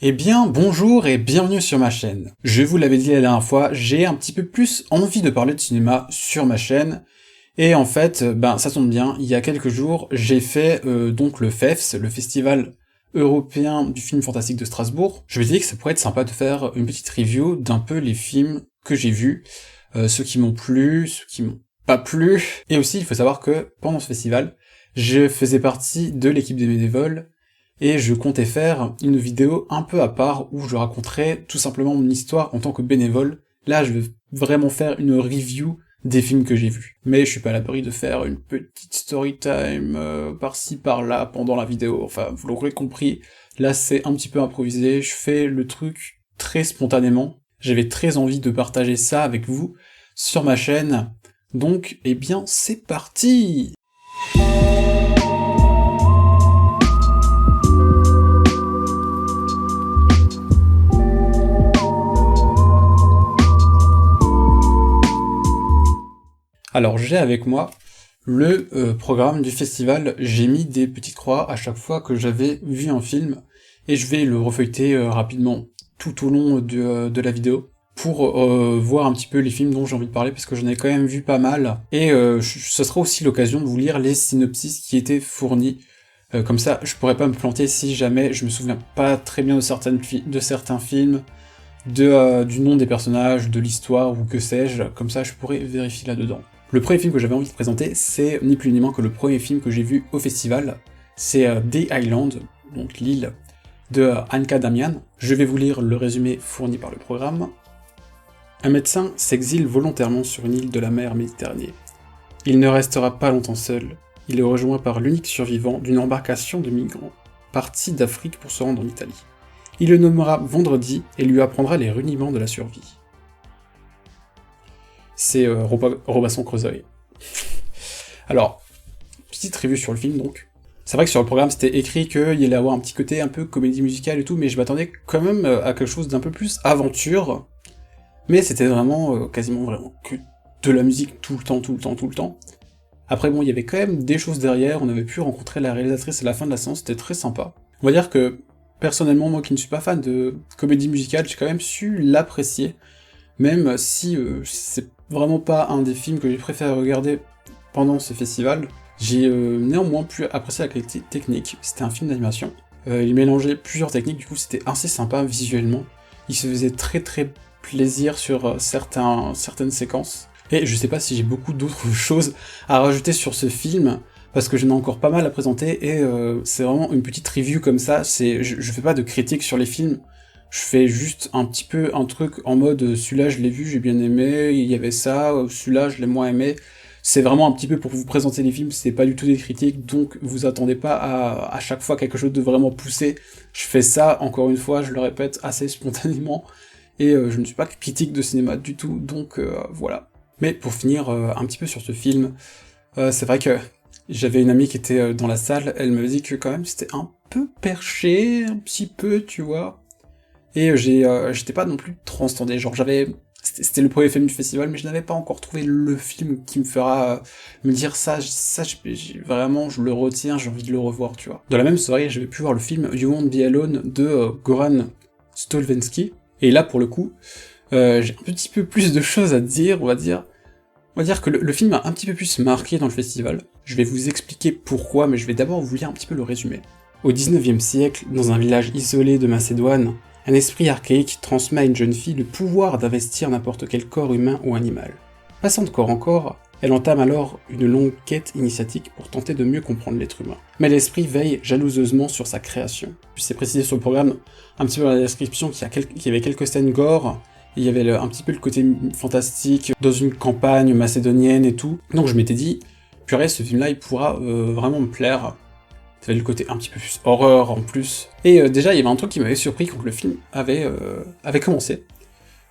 Eh bien, bonjour et bienvenue sur ma chaîne. Je vous l'avais dit la dernière fois, j'ai un petit peu plus envie de parler de cinéma sur ma chaîne, et en fait, ça tombe bien, il y a quelques jours, j'ai fait donc le FEFS, le Festival Européen du Film Fantastique de Strasbourg. Je me suis dit que ça pourrait être sympa de faire une petite review d'un peu les films que j'ai vus, ceux qui m'ont plu, ceux qui m'ont pas plu, et aussi il faut savoir que pendant ce festival, je faisais partie de l'équipe des bénévoles, et je comptais faire une vidéo un peu à part où je raconterais tout simplement mon histoire en tant que bénévole. Là, je vais vraiment faire une review des films que j'ai vus. Mais je suis pas à l'abri de faire une petite story time par-ci par-là pendant la vidéo. Enfin, vous l'aurez compris, là c'est un petit peu improvisé, je fais le truc très spontanément. J'avais très envie de partager ça avec vous sur ma chaîne. Donc, eh bien, c'est parti! Alors j'ai avec moi le programme du festival, j'ai mis des petites croix à chaque fois que j'avais vu un film, et je vais le refeuilleter rapidement tout au long de la vidéo, pour voir un petit peu les films dont j'ai envie de parler, parce que j'en ai quand même vu pas mal, et ce sera aussi l'occasion de vous lire les synopsis qui étaient fournis, comme ça je pourrais pas me planter si jamais je me souviens pas très bien de certains films, du nom des personnages, de l'histoire, ou que sais-je, comme ça je pourrais vérifier là-dedans. Le premier film que j'avais envie de présenter, c'est ni plus ni moins que le premier film que j'ai vu au festival, c'est The Island, donc l'île, de Anka Damian. Je vais vous lire le résumé fourni par le programme. Un médecin s'exile volontairement sur une île de la mer Méditerranée. Il ne restera pas longtemps seul, il est rejoint par l'unique survivant d'une embarcation de migrants, partis d'Afrique pour se rendre en Italie. Il le nommera Vendredi et lui apprendra les rudiments de la survie. C'est Robinson Crusoe. Alors, petite review sur le film donc. C'est vrai que sur le programme c'était écrit qu'il allait avoir un petit côté un peu comédie musicale et tout, mais je m'attendais quand même à quelque chose d'un peu plus aventure. Mais c'était vraiment, quasiment vraiment que de la musique tout le temps. Après bon, il y avait quand même des choses derrière, on avait pu rencontrer la réalisatrice à la fin de la séance, c'était très sympa. On va dire que, personnellement, moi qui ne suis pas fan de comédie musicale, j'ai quand même su l'apprécier, même si c'est vraiment pas un des films que j'ai préféré regarder pendant ce festival. J'ai néanmoins pu apprécier la qualité technique, c'était un film d'animation. Il mélangeait plusieurs techniques, du coup c'était assez sympa visuellement. Il se faisait très plaisir sur certaines séquences. Et je sais pas si j'ai beaucoup d'autres choses à rajouter sur ce film, parce que j'en ai encore pas mal à présenter, et c'est vraiment une petite review comme ça, je fais pas de critique sur les films, je fais juste un petit peu un truc en mode celui-là je l'ai vu, j'ai bien aimé, il y avait ça, celui-là je l'ai moins aimé. C'est vraiment un petit peu pour vous présenter les films, c'est pas du tout des critiques, donc vous attendez pas à chaque fois quelque chose de vraiment poussé. Je fais ça, encore une fois, je le répète, assez spontanément, et je ne suis pas critique de cinéma du tout, donc voilà. Mais pour finir un petit peu sur ce film, c'est vrai que j'avais une amie qui était dans la salle, elle me dit que quand même c'était un peu perché, un petit peu, tu vois. Et j'étais pas non plus transcendé, genre c'était le premier film du festival, mais je n'avais pas encore trouvé le film qui me fera me dire vraiment, je le retiens, j'ai envie de le revoir, tu vois. Dans la même soirée, j'avais pu voir le film You Won't Be Alone de Goran Stolvenski, et là, pour le coup, j'ai un petit peu plus de choses à dire, on va dire que le film m'a un petit peu plus marqué dans le festival. Je vais vous expliquer pourquoi, mais je vais d'abord vous lire un petit peu le résumé. Au XIXe siècle, dans un village isolé de Macédoine, un esprit archaïque transmet à une jeune fille le pouvoir d'investir n'importe quel corps humain ou animal. Passant de corps en corps, elle entame alors une longue quête initiatique pour tenter de mieux comprendre l'être humain. Mais l'esprit veille jalousement sur sa création. Puis c'est précisé sur le programme, un petit peu dans la description, qu'il y avait quelques scènes gore, il y avait un petit peu le côté fantastique, dans une campagne macédonienne et tout. Donc je m'étais dit, purée, ce film-là, il pourra vraiment me plaire. Ça avait le côté un petit peu plus horreur en plus. Et déjà, il y avait un truc qui m'avait surpris quand le film avait commencé.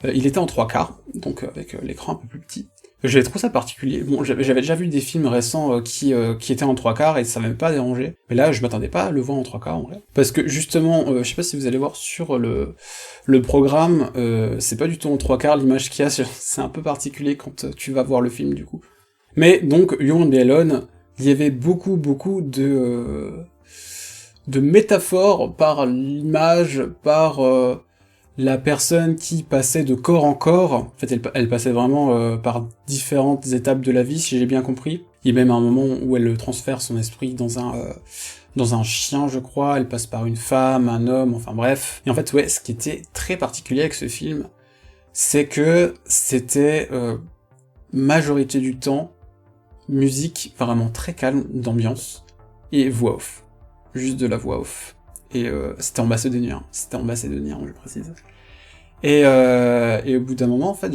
Il était en 3/4, donc avec l'écran un peu plus petit. J'avais trouvé ça particulier. Bon, j'avais déjà vu des films récents qui étaient en 3/4 et ça m'avait pas dérangé. Mais là, je m'attendais pas à le voir en 3/4 en vrai. Parce que justement, je sais pas si vous allez voir sur le programme, c'est pas du tout en 3/4 l'image qu'il y a, c'est un peu particulier quand tu vas voir le film du coup. Mais donc, You Won't Be Alone, il y avait beaucoup de métaphore par l'image, par la personne qui passait de corps en corps. En fait, elle passait vraiment par différentes étapes de la vie, si j'ai bien compris. Il y a même un moment où elle transfère son esprit dans un chien, je crois. Elle passe par une femme, un homme, enfin bref. Et en fait, ouais, ce qui était très particulier avec ce film, c'est que c'était majorité du temps musique vraiment très calme d'ambiance et voix off. Juste de la voix off. Et c'était en macédonien, je précise. Et au bout d'un moment, en fait,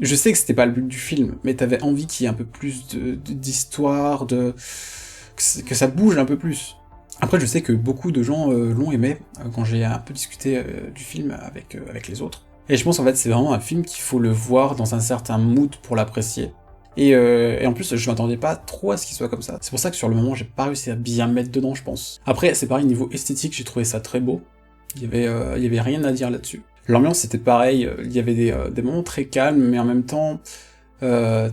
je sais que c'était pas le but du film, mais t'avais envie qu'il y ait un peu plus d'histoire, que ça bouge un peu plus. Après, je sais que beaucoup de gens l'ont aimé, quand j'ai un peu discuté du film avec les autres. Et je pense, en fait, c'est vraiment un film qu'il faut le voir dans un certain mood pour l'apprécier. Et en plus, je m'attendais pas trop à ce qu'il soit comme ça. C'est pour ça que sur le moment, j'ai pas réussi à bien me mettre dedans, je pense. Après, c'est pareil, niveau esthétique, j'ai trouvé ça très beau. Il y avait rien à dire là-dessus. L'ambiance, c'était pareil, il y avait des moments très calmes, mais en même temps,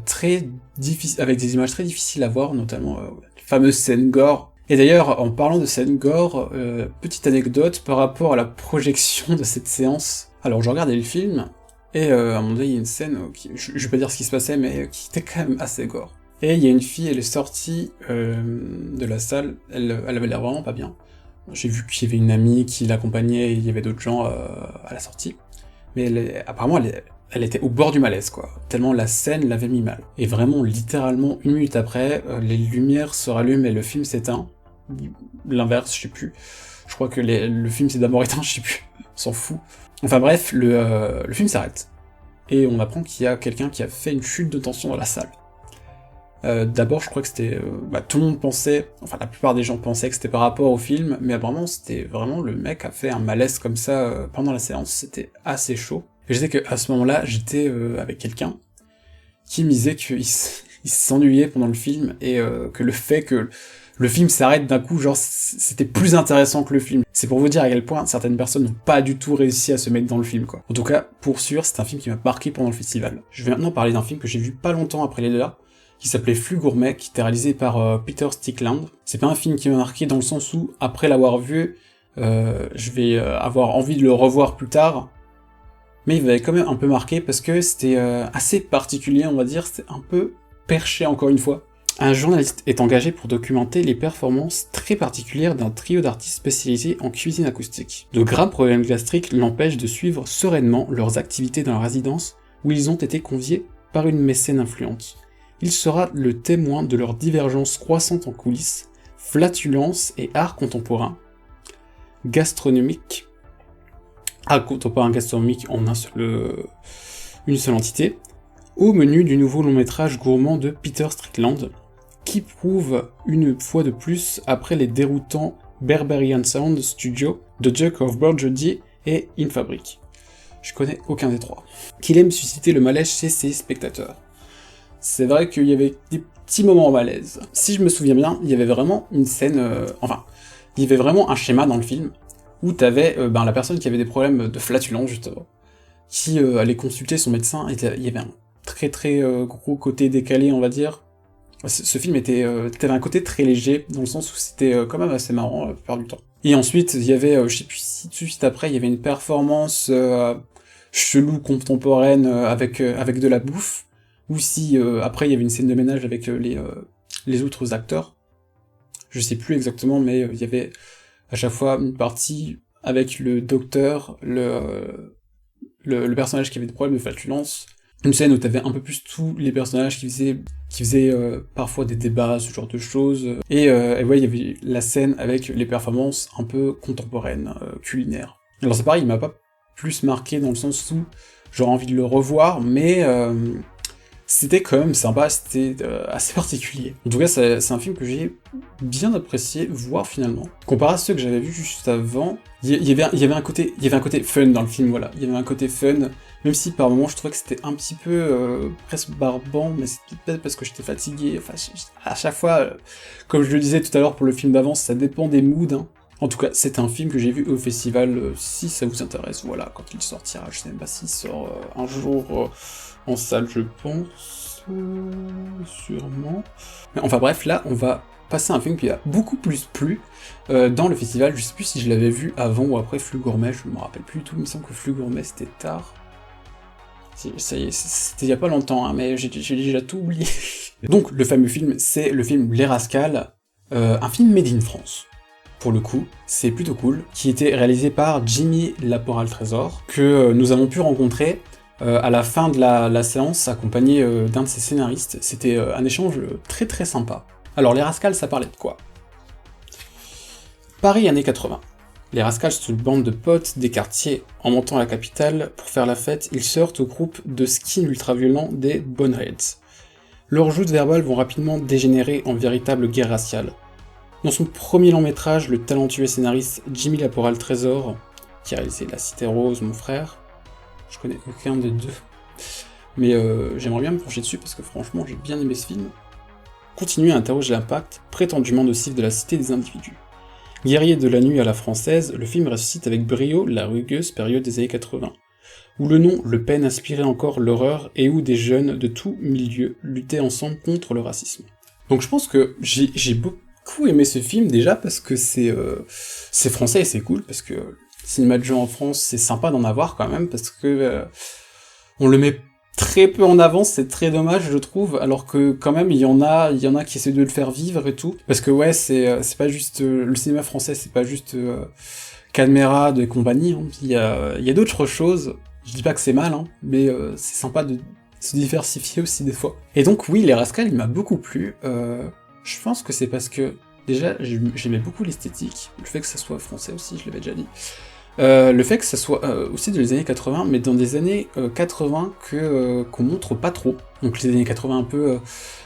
très difficiles, avec des images très difficiles à voir, notamment les fameuses scènes gore. Et d'ailleurs, en parlant de scènes gore, petite anecdote par rapport à la projection de cette séance. Alors, je regardais le film, et à un moment donné, il y a une scène, je vais pas dire ce qui se passait, mais qui était quand même assez gore. Et il y a une fille, elle est sortie de la salle, elle avait l'air vraiment pas bien. J'ai vu qu'il y avait une amie qui l'accompagnait, et il y avait d'autres gens à la sortie. Mais apparemment, elle était au bord du malaise, quoi. Tellement la scène l'avait mis mal. Et vraiment, littéralement, 1 minute après, les lumières se rallument et le film s'éteint. L'inverse, je sais plus. Je crois que le film s'est d'abord éteint, je sais plus. On s'en fout. Enfin bref, le film s'arrête. Et on apprend qu'il y a quelqu'un qui a fait une chute de tension dans la salle. D'abord, je crois que c'était... tout le monde pensait... Enfin, la plupart des gens pensaient que c'était par rapport au film, mais apparemment, c'était vraiment le mec a fait un malaise comme ça pendant la séance. C'était assez chaud. Et je sais qu'à ce moment-là, j'étais avec quelqu'un qui me disait qu'il s'ennuyait pendant le film, et que le fait que le film s'arrête d'un coup, genre, c'était plus intéressant que le film. C'est pour vous dire à quel point certaines personnes n'ont pas du tout réussi à se mettre dans le film, quoi. En tout cas, pour sûr, c'est un film qui m'a marqué pendant le festival. Je vais maintenant parler d'un film que j'ai vu pas longtemps après les deux là, qui s'appelait Flux Gourmet, qui était réalisé par Peter Strickland. C'est pas un film qui m'a marqué dans le sens où, après l'avoir vu, je vais avoir envie de le revoir plus tard, mais il m'avait quand même un peu marqué parce que c'était assez particulier, on va dire, c'était un peu perché encore une fois. Un journaliste est engagé pour documenter les performances très particulières d'un trio d'artistes spécialisés en cuisine acoustique. De graves problèmes gastriques l'empêchent de suivre sereinement leurs activités dans la résidence où ils ont été conviés par une mécène influente. Il sera le témoin de leurs divergences croissantes en coulisses, flatulences et art contemporain, gastronomique, art contemporain gastronomique en une seule entité, au menu du nouveau long-métrage gourmand de Peter Strickland, qui prouve une fois de plus, après les déroutants Berberian Sound Studio, The Duke of Burgundy et In Fabric. Je connais aucun des trois. Qu'il aime susciter le malaise chez ses spectateurs. C'est vrai qu'il y avait des petits moments en malaise. Si je me souviens bien, il y avait vraiment une scène... il y avait vraiment un schéma dans le film, où t'avais la personne qui avait des problèmes de flatulence, justement, qui allait consulter son médecin, et il y avait un très très gros côté décalé, on va dire. Ce film t'avais un côté très léger, dans le sens où c'était quand même assez marrant la plupart du temps. Et ensuite, il y avait, je sais plus si tout de suite après, il y avait une performance chelou contemporaine avec de la bouffe, ou si après il y avait une scène de ménage avec les autres acteurs. Je sais plus exactement, mais il y avait à chaque fois une partie avec le docteur, le personnage qui avait des problèmes de flatulence, une scène où t'avais un peu plus tous les personnages qui faisaient parfois des débats, ce genre de choses, et ouais, il y avait la scène avec les performances un peu contemporaines, culinaires. Alors c'est pareil, il m'a pas plus marqué dans le sens où j'aurais envie de le revoir, mais c'était quand même sympa, c'était assez particulier. En tout cas, c'est un film que j'ai bien apprécié, voire finalement. Comparé à ceux que j'avais vus juste avant, il y avait un côté fun dans le film, voilà. Il y avait un côté fun, même si par moments je trouvais que c'était un petit peu presque barbant, mais c'était peut-être parce que j'étais fatigué. Enfin, à chaque fois, comme je le disais tout à l'heure pour le film d'avance, ça dépend des moods, hein. En tout cas, c'est un film que j'ai vu au festival, si ça vous intéresse, voilà, quand il sortira. Je sais même pas s'il sort un jour en salle, je pense, sûrement. Mais enfin bref, là, on va passer un film qui a beaucoup plus plu dans le festival. Je sais plus si je l'avais vu avant ou après Flux Gourmet, je me rappelle plus du tout, il me semble que Flux Gourmet c'était tard. Ça y est, c'était il y a pas longtemps, hein, mais j'ai déjà tout oublié. Donc le fameux film, c'est le film Les Rascals, un film made in France. Pour le coup, c'est plutôt cool, qui était réalisé par Jimmy Laporal-Trésor, que nous avons pu rencontrer à la fin de la séance, accompagné d'un de ses scénaristes. C'était un échange très très sympa. Alors les Rascals, ça parlait de quoi? Paris années 80. Les Rascals sont une bande de potes des quartiers. En montant à la capitale pour faire la fête, ils se heurtent au groupe de skins ultra-violents des Boneheads. Leurs joutes verbales vont rapidement dégénérer en véritable guerre raciale. Dans son premier long métrage, le talentueux scénariste Jimmy Laporal-Trésor, qui a réalisé La Cité Rose, Mon Frère, je connais aucun des deux, mais j'aimerais bien me pencher dessus parce que franchement j'ai bien aimé ce film, continue à interroger l'impact prétendument nocif de la cité des individus. Guerrier de la nuit à la française, le film ressuscite avec brio la rugueuse période des années 80, où le nom Le Pen inspirait encore l'horreur et où des jeunes de tout milieu luttaient ensemble contre le racisme. Donc je pense que j'ai beaucoup aimé ce film déjà parce que c'est français et c'est cool, parce que le cinéma de genre en France c'est sympa d'en avoir quand même, parce que on le met très peu en avance, c'est très dommage je trouve, alors que quand même il y en a qui essaient de le faire vivre et tout, parce que ouais c'est pas juste le cinéma français, c'est pas juste Cadmerade et compagnie, hein. Il y a d'autres choses, je dis pas que c'est mal, hein, mais c'est sympa de se diversifier aussi des fois. Et donc oui, Les Rascals il m'a beaucoup plu, je pense que c'est parce que déjà j'aimais beaucoup l'esthétique, le fait que ça soit français aussi, je l'avais déjà dit. Le fait que ça soit aussi dans les années 80, mais dans des années 80 qu'on montre pas trop. Donc les années 80 un peu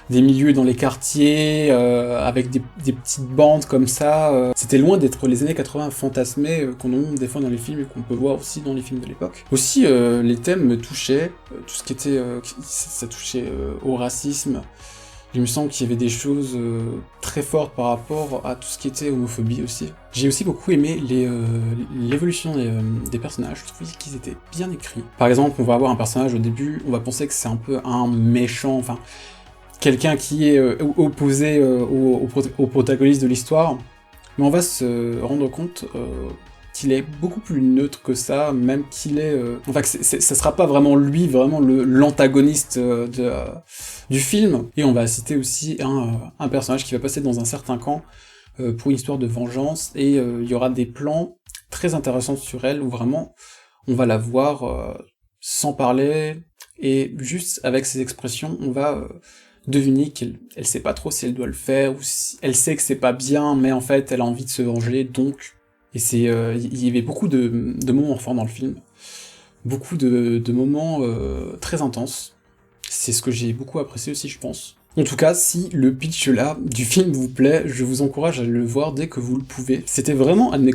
des milieux dans les quartiers, avec des petites bandes comme ça. C'était loin d'être les années 80 fantasmées qu'on montre des fois dans les films et qu'on peut voir aussi dans les films de l'époque. Aussi, les thèmes me touchaient, tout ce qui était... ça touchait au racisme. Il me semble qu'il y avait des choses très fortes par rapport à tout ce qui était homophobie aussi. J'ai aussi beaucoup aimé l'évolution des personnages, je trouvais qu'ils étaient bien écrits. Par exemple, on va avoir un personnage au début, on va penser que c'est un peu un méchant, enfin, quelqu'un qui est opposé au protagoniste de l'histoire, mais on va se rendre compte qu'il est beaucoup plus neutre que ça, même qu'il est... Enfin, ça sera pas vraiment lui, vraiment l'antagoniste du film. Et on va citer aussi un personnage qui va passer dans un certain camp pour une histoire de vengeance, et il y aura des plans très intéressants sur elle, où vraiment, on va la voir sans parler, et juste avec ses expressions, on va deviner qu'elle sait pas trop si elle doit le faire, ou si elle sait que c'est pas bien, mais en fait, elle a envie de se venger, donc... Et il y avait beaucoup de moments forts dans le film, beaucoup de moments très intenses. C'est ce que j'ai beaucoup apprécié aussi, je pense. En tout cas, si le pitch là du film vous plaît, je vous encourage à le voir dès que vous le pouvez. C'était vraiment un de mes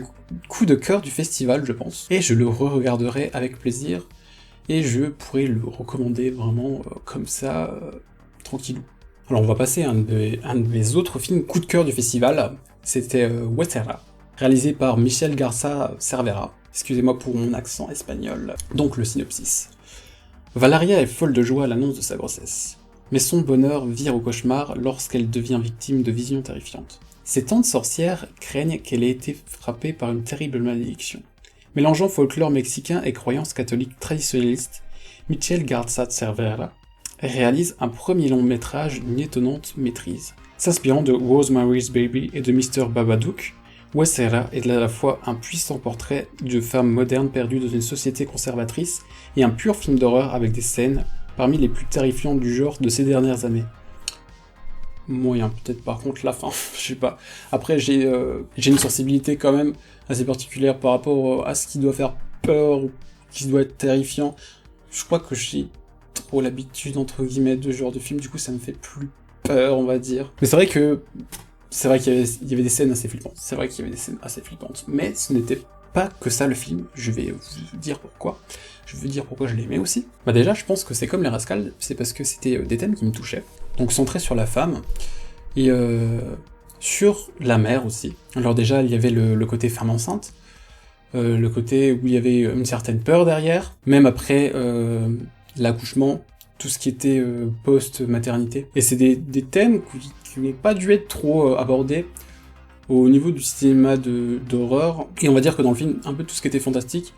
coups de cœur du festival, je pense. Et je le re-regarderai avec plaisir, et je pourrais le recommander vraiment comme ça, tranquillou. Alors on va passer à un de mes autres films coup de cœur du festival, c'était Wetera, réalisé par Michel Garza Cervera. Excusez-moi pour mon accent espagnol. Donc le synopsis. Valeria est folle de joie à l'annonce de sa grossesse, mais son bonheur vire au cauchemar lorsqu'elle devient victime de visions terrifiantes. Ses tantes sorcières craignent qu'elle ait été frappée par une terrible malédiction. Mélangeant folklore mexicain et croyances catholiques traditionnalistes, Michel Garza Cervera réalise un premier long métrage d'une étonnante maîtrise. S'inspirant de Rosemary's Baby et de Mr. Babadook, Wetera est à la fois un puissant portrait de femme moderne perdue dans une société conservatrice et un pur film d'horreur avec des scènes parmi les plus terrifiantes du genre de ces dernières années. Moyen, peut-être par contre la fin, je sais pas. Après j'ai une sensibilité quand même assez particulière par rapport à ce qui doit faire peur, ou qui doit être terrifiant. Je crois que j'ai trop l'habitude entre guillemets de ce genre de film, du coup ça me fait plus peur on va dire. Mais c'est vrai qu'il y avait des scènes assez flippantes. C'est vrai qu'il y avait des scènes assez flippantes. Mais ce n'était pas que ça le film. Je vais vous dire pourquoi. Je veux dire pourquoi je l'aimais aussi. Bah déjà, je pense que c'est comme Les Rascals, c'est parce que c'était des thèmes qui me touchaient. Donc centrés sur la femme, et sur la mère aussi. Alors déjà, il y avait le côté femme enceinte, le côté où il y avait une certaine peur derrière, même après l'accouchement, tout ce qui était post-maternité. Et c'est des thèmes qui n'ont pas dû être trop abordés au niveau du cinéma d'horreur. Et on va dire que dans le film, un peu tout ce qui était fantastique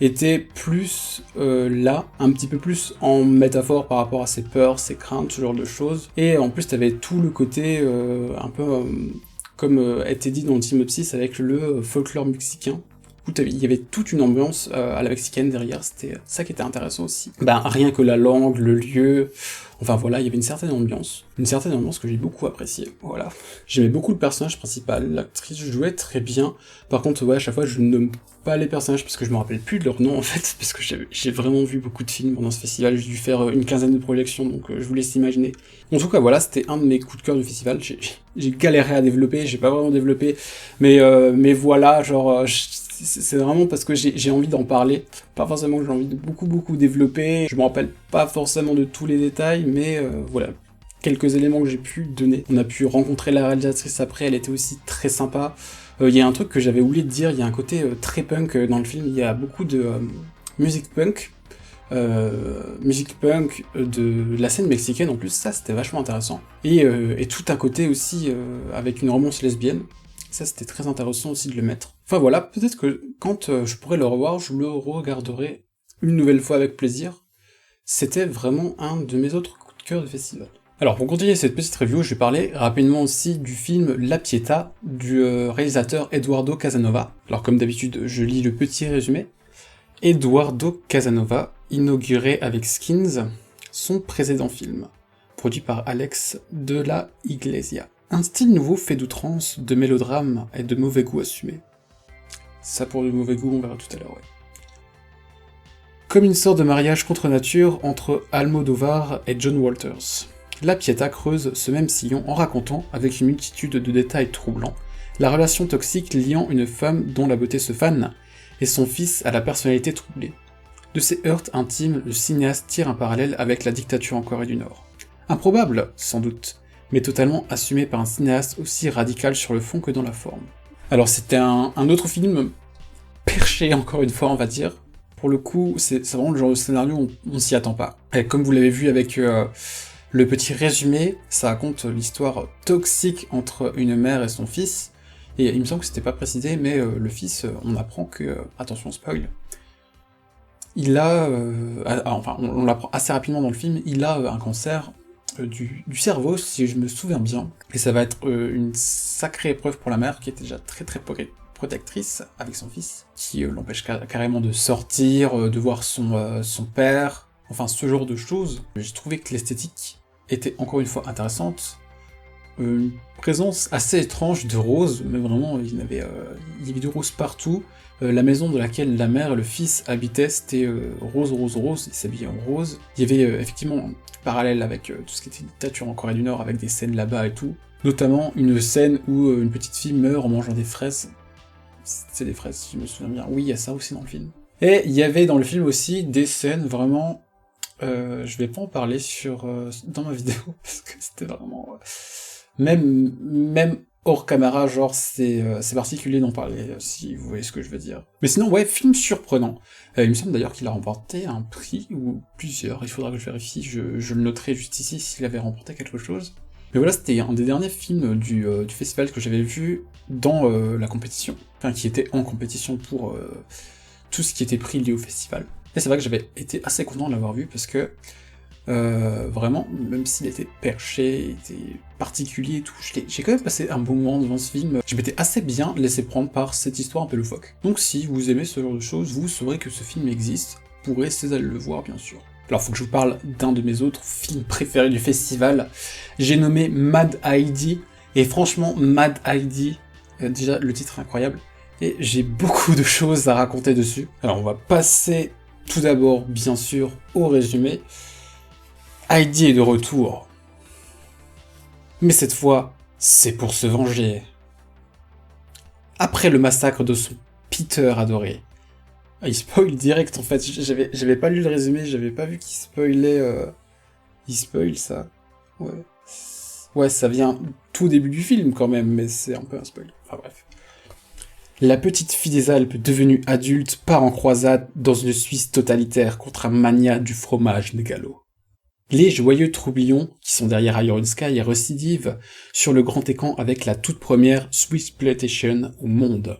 était plus là, un petit peu plus en métaphore par rapport à ses peurs, ses craintes, ce genre de choses. Et en plus, t'avais tout le côté un peu comme était dit dans le synopsis avec le folklore mexicain. Il y avait toute une ambiance à la mexicaine derrière, c'était ça qui était intéressant aussi. Rien que la langue, le lieu, enfin voilà, il y avait une certaine ambiance que j'ai beaucoup appréciée, voilà. J'aimais beaucoup le personnage principal, l'actrice jouait très bien, par contre, ouais, à chaque fois, je ne nomme pas les personnages parce que je me rappelle plus de leur nom, en fait, parce que j'ai vraiment vu beaucoup de films pendant ce festival, j'ai dû faire une quinzaine de projections, donc je vous laisse imaginer. En tout cas, voilà, c'était un de mes coups de cœur du festival, j'ai galéré à développer, j'ai pas vraiment développé, mais voilà, genre... c'est vraiment parce que j'ai envie d'en parler, pas forcément que j'ai envie de beaucoup développer, je me rappelle pas forcément de tous les détails, mais voilà, quelques éléments que j'ai pu donner. On a pu rencontrer la réalisatrice après, elle était aussi très sympa. Il y a un truc que j'avais oublié de dire, il y a un côté très punk dans le film, il y a beaucoup de musique punk de la scène mexicaine en plus, ça c'était vachement intéressant. Et tout un côté aussi avec une romance lesbienne. Ça, c'était très intéressant aussi de le mettre. Enfin voilà, peut-être que quand je pourrais le revoir, je le regarderai une nouvelle fois avec plaisir. C'était vraiment un de mes autres coups de cœur du festival. Alors pour continuer cette petite review, je vais parler rapidement aussi du film La Pietà du réalisateur Eduardo Casanova. Alors comme d'habitude, je lis le petit résumé. Eduardo Casanova inaugurait avec Skins son précédent film, produit par Alex de la Iglesia. Un style nouveau fait d'outrance, de mélodrame et de mauvais goût assumé. Ça pour le mauvais goût, on verra tout à l'heure, ouais. Comme une sorte de mariage contre nature entre Almodovar et John Walters. La Pietà creuse ce même sillon en racontant, avec une multitude de détails troublants, la relation toxique liant une femme dont la beauté se fane, et son fils à la personnalité troublée. De ces heurts intimes, le cinéaste tire un parallèle avec la dictature en Corée du Nord. Improbable, sans doute, mais totalement assumé par un cinéaste aussi radical sur le fond que dans la forme. Alors c'était un autre film perché, encore une fois, on va dire. Pour le coup, c'est vraiment le genre de scénario où on s'y attend pas. Et comme vous l'avez vu avec le petit résumé, ça raconte l'histoire toxique entre une mère et son fils, et il me semble que c'était pas précisé, mais le fils, on apprend que... attention, spoil. Il a... on l'apprend assez rapidement dans le film, il a un cancer du cerveau, si je me souviens bien. Et ça va être une sacrée épreuve pour la mère, qui était déjà très protectrice avec son fils, qui l'empêche carrément de sortir, de voir son père, enfin ce genre de choses. J'ai trouvé que l'esthétique était encore une fois intéressante. Une présence assez étrange de roses, mais vraiment, il y avait du rose partout. La maison de laquelle la mère et le fils habitaient, c'était rose, ils s'habillaient en rose. Il y avait effectivement un parallèle avec tout ce qui était dictature en Corée du Nord, avec des scènes là-bas et tout. Notamment une scène où une petite fille meurt en mangeant des fraises. C'est des fraises, si je me souviens bien. Oui, il y a ça aussi dans le film. Et il y avait dans le film aussi des scènes vraiment... je vais pas en parler dans ma vidéo, parce que c'était vraiment... Même hors caméra, genre, c'est particulier d'en parler, si vous voyez ce que je veux dire. Mais sinon, ouais, film surprenant. Il me semble d'ailleurs qu'il a remporté un prix, ou plusieurs, il faudra que je vérifie, je le noterai juste ici s'il avait remporté quelque chose. Mais voilà, c'était un des derniers films du festival que j'avais vu dans la compétition, enfin qui était en compétition pour tout ce qui était prix lié au festival. Et c'est vrai que j'avais été assez content de l'avoir vu, parce que vraiment, même s'il était perché, était particulier et tout, j'ai quand même passé un bon moment devant ce film. Je m'étais assez bien laissé prendre par cette histoire un peu loufoque. Donc si vous aimez ce genre de choses, vous saurez que ce film existe, vous pourrez essayer d'aller le voir bien sûr. Alors faut que je vous parle d'un de mes autres films préférés du festival, j'ai nommé Mad Heidi, et franchement Mad Heidi, déjà le titre est incroyable, et j'ai beaucoup de choses à raconter dessus. Alors on va passer tout d'abord bien sûr au résumé. Heidi est de retour. Mais cette fois, c'est pour se venger. Après le massacre de son Peter adoré. Il spoil direct en fait, j'avais pas lu le résumé, j'avais pas vu qu'il spoilait... Il spoil ça. Ouais. Ouais, ça vient tout début du film quand même, mais c'est un peu un spoil. Enfin bref. La petite fille des Alpes, devenue adulte, part en croisade dans une Suisse totalitaire contre un mania du fromage mégalo. Les joyeux troublions qui sont derrière Iron Sky récidivent sur le grand écran avec la toute première Swissploitation au monde,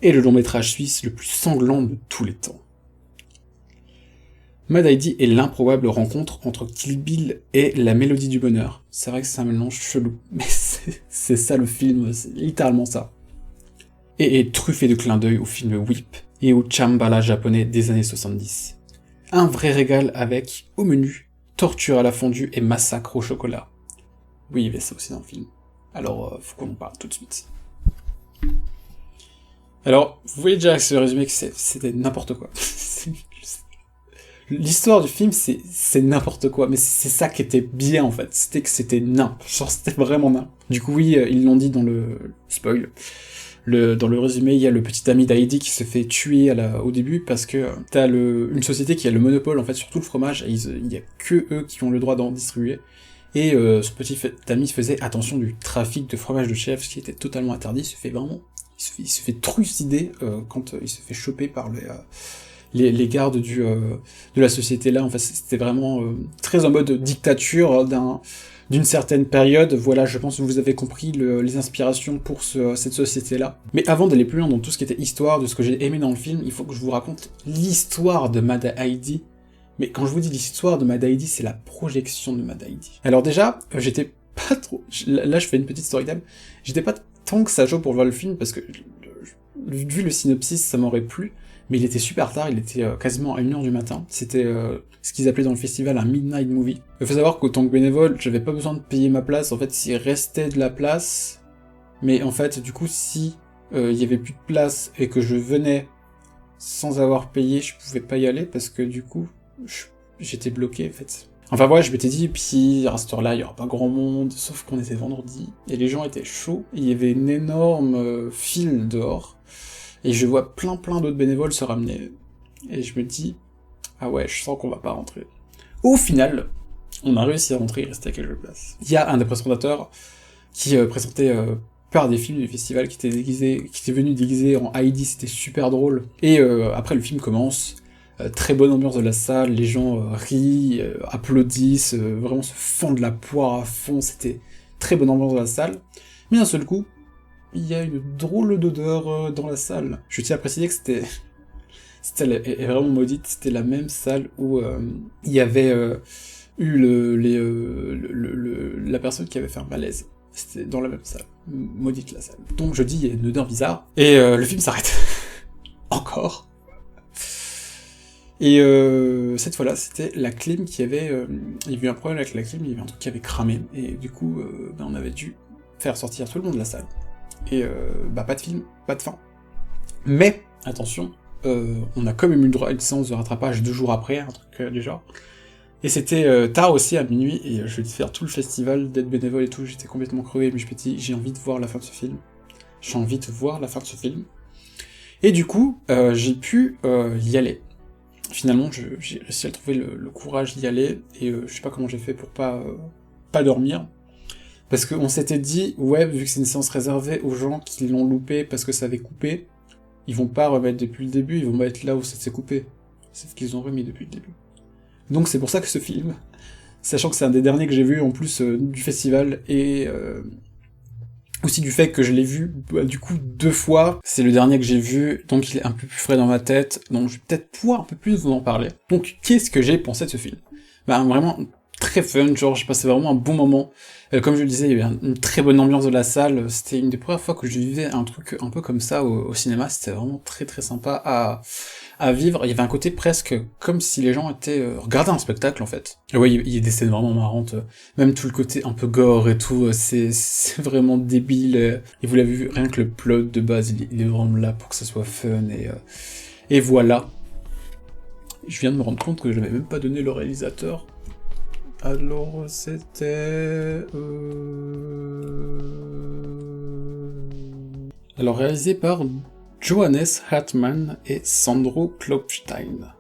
et le long métrage suisse le plus sanglant de tous les temps. Mad ID est l'improbable rencontre entre Kill Bill et la mélodie du bonheur. C'est vrai que c'est un mélange chelou, mais c'est ça le film, c'est littéralement ça. Et est truffé de clins d'œil au film Whip et au Chambala japonais des années 70. Un vrai régal avec, au menu, torture à la fondue et massacre au chocolat. Oui, il y avait ça aussi dans le film. Alors, faut qu'on en parle tout de suite. Alors, vous voyez déjà avec ce résumé que c'était n'importe quoi. L'histoire du film, c'est n'importe quoi, mais c'est ça qui était bien, en fait. C'était que c'était nimp. Genre, c'était vraiment nimp. Du coup, oui, ils l'ont dit dans le spoil. Dans le résumé, il y a le petit ami d'Heidi qui se fait tuer au début parce que t'as une société qui a le monopole, en fait, sur tout le fromage, et il y a que eux qui ont le droit d'en distribuer. Et ce petit ami faisait attention du trafic de fromage de chèvre, ce qui était totalement interdit. Il se fait trucider quand il se fait choper par les gardes de la société là. En fait, c'était vraiment très en mode dictature d'une certaine période. Voilà, je pense que vous avez compris les inspirations pour cette société là. Mais avant d'aller plus loin dans tout ce qui était histoire, de ce que j'ai aimé dans le film, il faut que je vous raconte l'histoire de Mad ID. Mais quand je vous dis l'histoire de Mad ID, c'est la projection de Mad ID. Alors déjà, j'étais pas trop... Là, je fais une petite story time. J'étais pas tant que ça chaud pour voir le film, parce que vu le synopsis, ça m'aurait plu. Mais il était super tard, il était quasiment à 1h du matin. C'était ce qu'ils appelaient dans le festival un midnight movie. Il faut savoir qu'en tant que bénévole, j'avais pas besoin de payer ma place. En fait, s'il restait de la place... Mais en fait, du coup, si il y avait plus de place et que je venais sans avoir payé, je pouvais pas y aller, parce que du coup, j'étais bloqué, en fait. Enfin voilà, je m'étais dit, puis à cette heure-là, il y aura pas grand monde, sauf qu'on était vendredi, et les gens étaient chauds, il y avait une énorme file dehors, et je vois plein d'autres bénévoles se ramener, et je me dis, ah ouais, je sens qu'on va pas rentrer. Au final, on a réussi à rentrer, il restait quelques places. Il y a un des présentateurs qui présentait par des films du festival qui était venu déguisé en Heidi, c'était super drôle. Et après le film commence, très bonne ambiance de la salle, les gens rient, applaudissent, vraiment se fendent la poire à fond, c'était très bonne ambiance de la salle. Mais d'un seul coup, il y a une drôle d'odeur dans la salle. Je tiens à préciser que elle est vraiment maudite, c'était la même salle où il y avait eu la personne qui avait fait un malaise. C'était dans la même salle. Maudite la salle. Donc je dis, il y a une odeur bizarre. Et le film s'arrête. Encore. Et cette fois-là, c'était la clim qui avait... il y avait eu un problème avec la clim, il y avait un truc qui avait cramé. Et du coup, on avait dû faire sortir tout le monde de la salle. Et pas de film, pas de fin. Mais, attention, on a quand même eu le droit à une séance de rattrapage 2 jours après, un truc du genre. Et c'était tard aussi, à minuit, et je vais faire tout le festival, d'être bénévole et tout, j'étais complètement crevé, mais je me dis, j'ai envie de voir la fin de ce film. J'ai envie de voir la fin de ce film. Et du coup, j'ai pu y aller. Finalement, j'ai réussi à trouver le courage d'y aller, et je sais pas comment j'ai fait pour pas dormir. Parce qu'on s'était dit, ouais, vu que c'est une séance réservée aux gens qui l'ont loupé parce que ça avait coupé, ils vont pas remettre depuis le début, ils vont mettre là où ça s'est coupé. Sauf qu'ils ont remis depuis le début. Donc c'est pour ça que ce film, sachant que c'est un des derniers que j'ai vu en plus du festival, et aussi du fait que je l'ai vu du coup 2 fois, c'est le dernier que j'ai vu, donc il est un peu plus frais dans ma tête, donc je vais peut-être pouvoir un peu plus vous en parler. Donc qu'est-ce que j'ai pensé de ce film ? Vraiment très fun, genre j'ai passé vraiment un bon moment. Comme je le disais, il y avait une très bonne ambiance de la salle, c'était une des premières fois que je vivais un truc un peu comme ça au cinéma, c'était vraiment très sympa à vivre. Il y avait un côté presque comme si les gens regardaient un spectacle en fait. Et ouais, il y a des scènes vraiment marrantes, même tout le côté un peu gore et tout, c'est vraiment débile. Et vous l'avez vu, rien que le plot de base, il est vraiment là pour que ça soit fun, et voilà. Je viens de me rendre compte que je n'avais même pas donné le réalisateur. Alors, c'était... Alors, réalisé par Johannes Hartmann et Sandro Klopstein.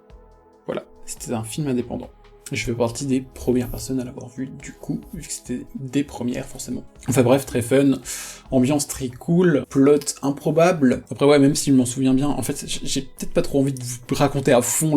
Voilà, c'était un film indépendant. Je fais partie des premières personnes à l'avoir vu, du coup, vu que c'était des premières, forcément. Enfin bref, très fun, ambiance très cool, plot improbable. Après ouais, même si je m'en souviens bien, en fait, j'ai peut-être pas trop envie de vous raconter à fond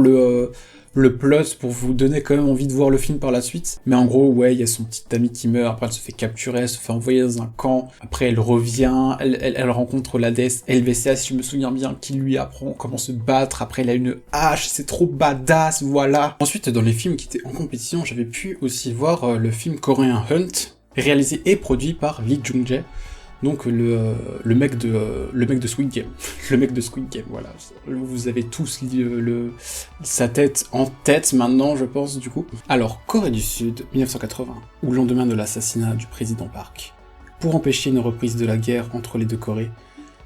le plot pour vous donner quand même envie de voir le film par la suite. Mais en gros, ouais, il y a son petit ami qui meurt, après elle se fait capturer, elle se fait envoyer dans un camp, après elle revient, elle rencontre la déesse LVCA, si je me souviens bien, qui lui apprend comment se battre, après elle a une hache, c'est trop badass, voilà. Ensuite, dans les films qui étaient en compétition, j'avais pu aussi voir le film coréen Hunt, réalisé et produit par Lee Jung-jae, donc le mec de Squid Game. Le mec de Squid Game, voilà. Vous avez tous sa tête en tête maintenant, je pense, du coup. Alors, Corée du Sud, 1980, au lendemain de l'assassinat du président Park. Pour empêcher une reprise de la guerre entre les deux Corées,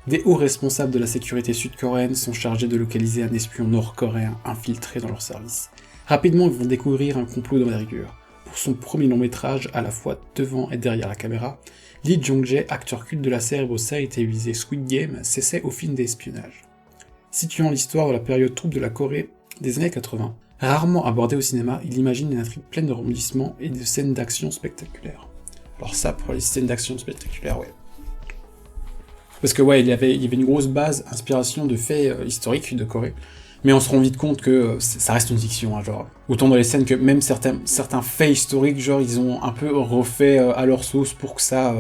des hauts responsables de la sécurité sud-coréenne sont chargés de localiser un espion nord-coréen infiltré dans leur service. Rapidement, ils vont découvrir un complot d'envergure. Pour son premier long métrage, à la fois devant et derrière la caméra, Lee Jung-jae, acteur culte de la célèbre série télévisée Squid Game, s'essaie au film d'espionnage. Situant l'histoire de la période trouble de la Corée des années 80, rarement abordée au cinéma, il imagine une intrigue pleine de rebondissements et de scènes d'action spectaculaires. Alors ça, pour les scènes d'action spectaculaires, ouais. Parce que ouais, il y avait une grosse base, inspiration de faits historiques de Corée, mais on se rend vite compte que ça reste une fiction, hein, genre. Autant dans les scènes que même certains faits historiques, genre, ils ont un peu refait à leur sauce pour que ça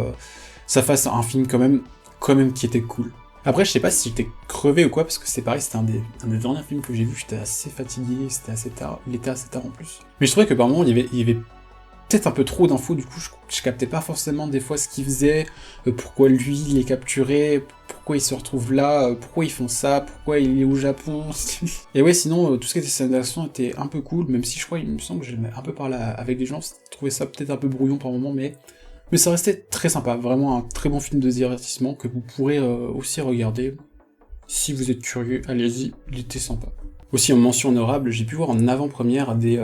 fasse un film quand même qui était cool. Après, je sais pas si j'étais crevé ou quoi, parce que c'est pareil, c'était un des derniers films que j'ai vu, j'étais assez fatigué, c'était assez tard, il était assez tard en plus. Mais je trouvais que par moments, il y avait peut-être un peu trop d'infos, du coup je captais pas forcément des fois ce qu'il faisait, pourquoi lui il est capturé, pourquoi il se retrouve là, pourquoi ils font ça, pourquoi il est au Japon. Et ouais, sinon tout ce qui était scène d'action était un peu cool, même si je crois, il me semble que j'ai un peu parlé avec des gens, je trouvais ça peut-être un peu brouillon par moment, mais ça restait très sympa, vraiment un très bon film de divertissement que vous pourrez aussi regarder. Si vous êtes curieux, allez-y, il était sympa. Aussi en mention honorable, j'ai pu voir en avant-première des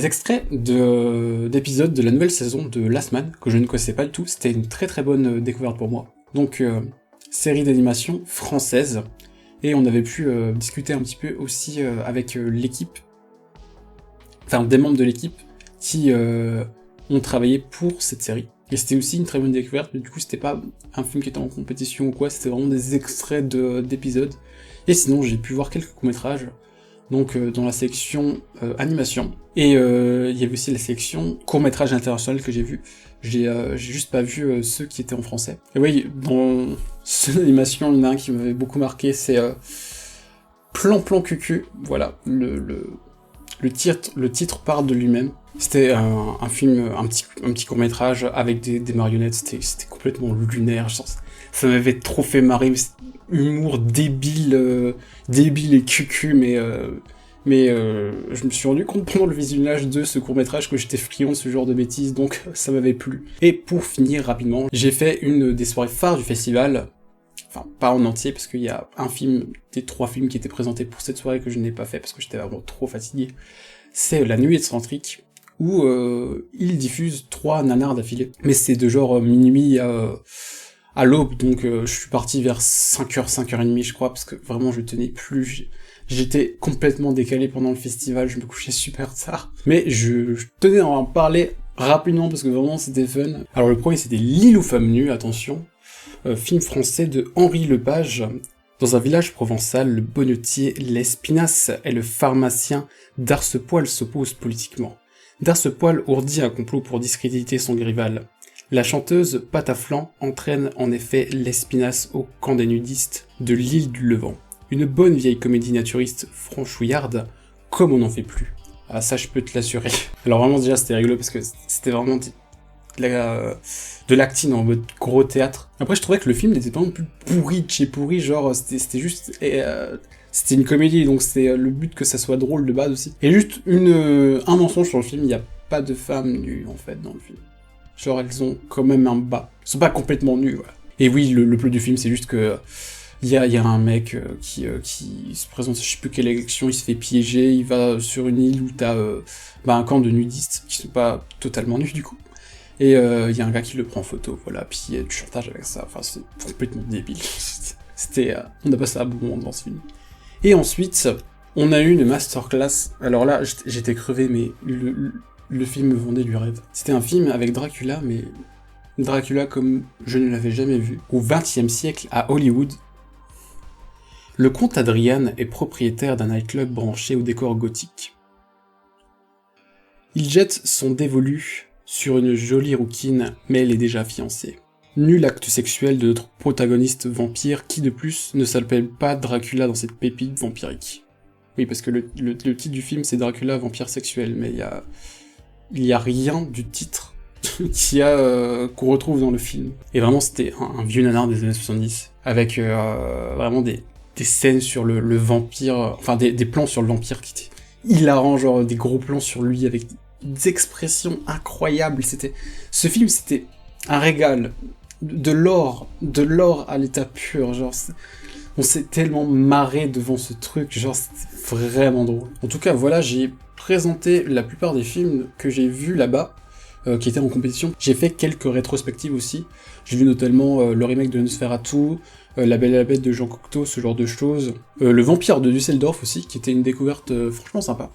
extraits d'épisodes de la nouvelle saison de Last Man, que je ne connaissais pas du tout, c'était une très très bonne découverte pour moi. Donc, série d'animation française, et on avait pu discuter un petit peu aussi avec l'équipe, enfin des membres de l'équipe, qui ont travaillé pour cette série. Et c'était aussi une très bonne découverte, mais du coup c'était pas un film qui était en compétition ou quoi, c'était vraiment des extraits d'épisodes. Et sinon j'ai pu voir quelques courts-métrages, donc dans la section animation. Et il y avait aussi la section court-métrage international que j'ai vu. J'ai juste pas vu ceux qui étaient en français. Et oui, dans cette animation, il y en a un qui m'avait beaucoup marqué, c'est Plan Cucu. Voilà, le titre parle de lui-même. C'était un film, un petit court-métrage avec des marionnettes, c'était complètement lunaire, ça m'avait trop fait marrer, humour débile et cucu, mais je me suis rendu compte pendant le visionnage de ce court-métrage que j'étais friand de ce genre de bêtises, donc ça m'avait plu. Et pour finir rapidement, j'ai fait une des soirées phares du festival, enfin pas en entier, parce qu'il y a un film, des 3 films qui étaient présentés pour cette soirée que je n'ai pas fait parce que j'étais vraiment trop fatigué. C'est La Nuit excentrique, où ils diffusent 3 nanars d'affilée. Mais c'est de genre minuit à l'aube, donc je suis parti vers 5h, 5h30 je crois, parce que vraiment je tenais plus, j'étais complètement décalé pendant le festival, je me couchais super tard. Mais je tenais à en parler rapidement, parce que vraiment c'était fun. Alors le premier c'était L'île aux femmes nues, attention, film français de Henri Lepage. Dans un village provençal, le bonnetier Lespinasse et le pharmacien Darcepoil s'opposent politiquement. Darcepoil ourdit un complot pour discréditer son rival. La chanteuse Pataflan entraîne en effet Lespinasse au camp des nudistes de l'île du Levant. Une bonne vieille comédie naturiste franchouillarde, comme on n'en fait plus. Ah ça je peux te l'assurer. Alors vraiment déjà c'était rigolo parce que c'était vraiment de l'acting en mode gros théâtre. Après je trouvais que le film n'était pas non plus pourri de chez pourri, genre c'était juste... c'était une comédie, donc c'est le but que ça soit drôle de base aussi. Et juste un mensonge sur le film, il n'y a pas de femmes nues en fait dans le film. Genre elles ont quand même un bas. Elles sont pas complètement nues, voilà. Et oui, le plot du film c'est juste que... Il y a un mec qui se présente, je sais plus quelle élection, il se fait piéger, il va sur une île où t'as un camp de nudistes, qui sont pas totalement nus du coup. Et il y a un gars qui le prend en photo, voilà, puis il y a du chantage avec ça, enfin c'est complètement débile. C'était... on a passé un bon moment dans ce film. Et ensuite, on a eu une masterclass, alors là j'étais crevé, mais le film me vendait du rêve. C'était un film avec Dracula, mais Dracula comme je ne l'avais jamais vu. Au XXe siècle, à Hollywood, Le comte Adrian est propriétaire d'un nightclub branché au décor gothique. Il jette son dévolu sur une jolie rouquine, mais elle est déjà fiancée. Nul acte sexuel de notre protagoniste vampire, qui de plus ne s'appelle pas Dracula dans cette pépite vampirique. Oui, parce que le titre du film c'est Dracula, vampire sexuel, mais il y a rien du titre qu'on retrouve dans le film. Et vraiment c'était un vieux nanar des années 70, avec vraiment des scènes sur le vampire, enfin des plans sur le vampire qui étaient hilarants, genre des gros plans sur lui avec des expressions incroyables. Ce film c'était un régal, de l'or à l'état pur, genre on s'est tellement marré devant ce truc, genre c'était vraiment drôle. En tout cas voilà, j'ai présenté la plupart des films que j'ai vus là-bas, qui étaient en compétition. J'ai fait quelques rétrospectives aussi, j'ai vu notamment le remake de Nosferatu, La Belle et la Bête de Jean Cocteau, ce genre de choses. Le Vampire de Düsseldorf aussi, qui était une découverte franchement sympa.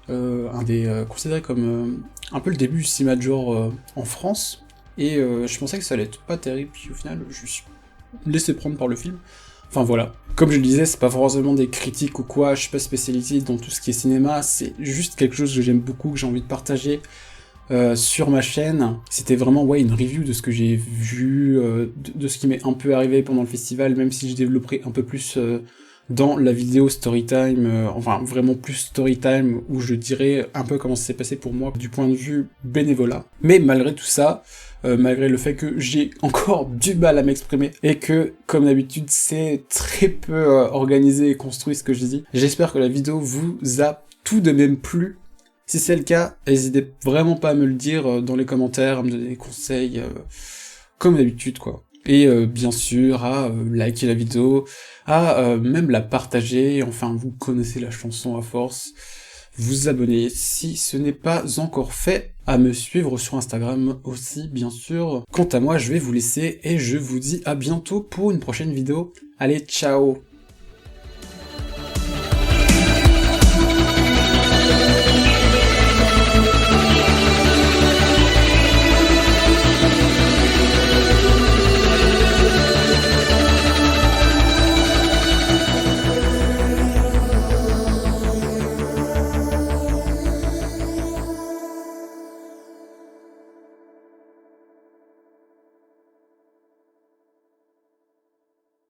Considéré comme un peu le début du cinéma de genre en France. Et je pensais que ça allait être pas terrible, puis au final, je me suis laissé prendre par le film. Enfin voilà. Comme je le disais, c'est pas forcément des critiques ou quoi, je suis pas spécialisé dans tout ce qui est cinéma, c'est juste quelque chose que j'aime beaucoup, que j'ai envie de partager sur ma chaîne. C'était vraiment une review de ce que j'ai vu, de ce qui m'est un peu arrivé pendant le festival, même si je développerai un peu plus dans la vidéo Storytime, enfin vraiment plus Storytime, où je dirais un peu comment ça s'est passé pour moi du point de vue bénévolat. Mais malgré tout ça, malgré le fait que j'ai encore du mal à m'exprimer, et que, comme d'habitude, c'est très peu organisé et construit ce que je dis, j'espère que la vidéo vous a tout de même plu. Si c'est le cas, n'hésitez vraiment pas à me le dire dans les commentaires, à me donner des conseils, comme d'habitude quoi. Et bien sûr, à liker la vidéo, à même la partager, enfin vous connaissez la chanson à force, vous abonner si ce n'est pas encore fait, à me suivre sur Instagram aussi bien sûr. Quant à moi, je vais vous laisser et je vous dis à bientôt pour une prochaine vidéo. Allez, ciao!